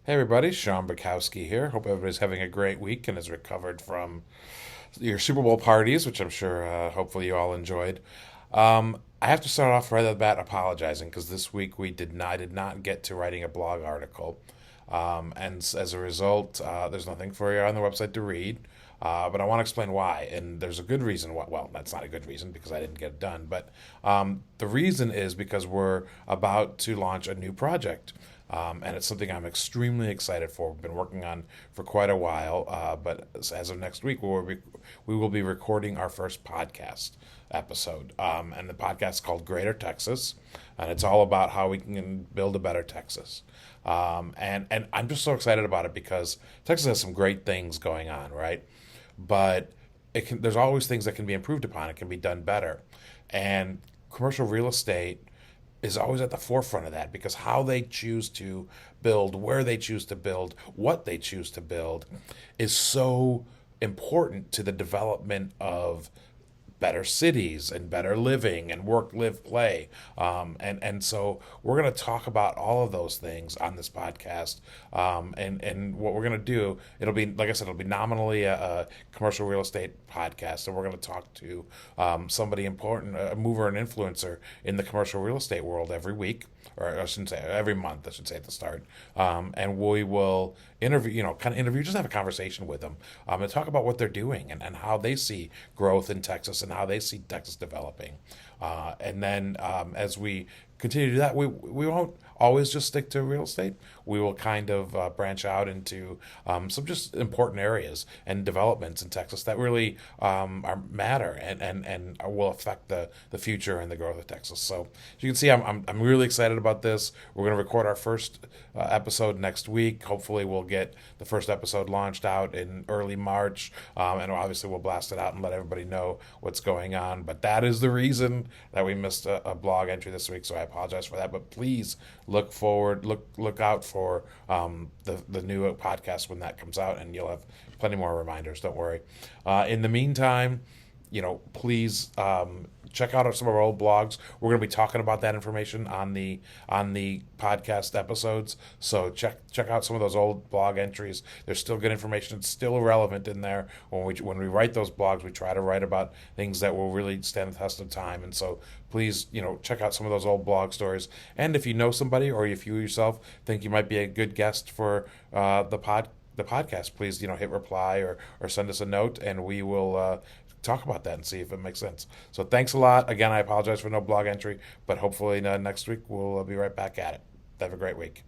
Hey everybody, Sean Bukowski here. Hope everybody's having a great week and has recovered from your Super Bowl parties, which I'm sure, hopefully, you all enjoyed. I have to start off right off the bat apologizing because this week I did not get to writing a blog article, as a result, there's nothing for you on the website to read. But I want to explain why, and there's a good reason why. Well, that's not a good reason because I didn't get it done, but the reason is because we're about to launch a new project. And it's something I'm extremely excited for. We've been working on for quite a while, but as of next week, we will be recording our first podcast episode. And the podcast is called Greater Texas, and it's all about how we can build a better Texas. And I'm just so excited about it because Texas has some great things going on, right? But there's always things that can be improved upon. It can be done better, and commercial real estate is always at the forefront of that because how they choose to build, where they choose to build, what they choose to build is so important to the development of better cities and better living and work, live, play. And so we're going to talk about all of those things on this podcast. And what we're going to do, it'll be, like I said, it'll be nominally a commercial real estate podcast. And we're going to talk to somebody important, a mover and influencer in the commercial real estate world every week, or I shouldn't say every month, I should say at the start. And we will interview, kind of interview, just have a conversation with them and talk about what they're doing and how they see growth in Texas and how they see Texas developing. And then as we continue to do that, we won't always just stick to real estate. We will kind of branch out into some just important areas and developments in Texas that really matter and will affect the future and the growth of Texas. So as you can see, I'm really excited about this. We're going to record our first episode next week. Hopefully, we'll get the first episode launched out in early March, and obviously we'll blast it out and let everybody know what's going on. But that is the reason that we missed a blog entry this week, so I apologize for that. But please look out for the new podcast when that comes out, and you'll have plenty more reminders. Don't worry. In the meantime, please check out some of our old blogs. We're going to be talking about that information on the podcast episodes. So check out some of those old blog entries. There's still good information. It's still relevant in there. When we write those blogs, we try to write about things that will really stand the test of time. And so please, check out some of those old blog stories. And if you know somebody or if you yourself think you might be a good guest for the podcast, please, hit reply or send us a note, and we will talk about that and see if it makes sense. So thanks a lot. Again, I apologize for no blog entry, but hopefully next week we'll be right back at it. Have a great week.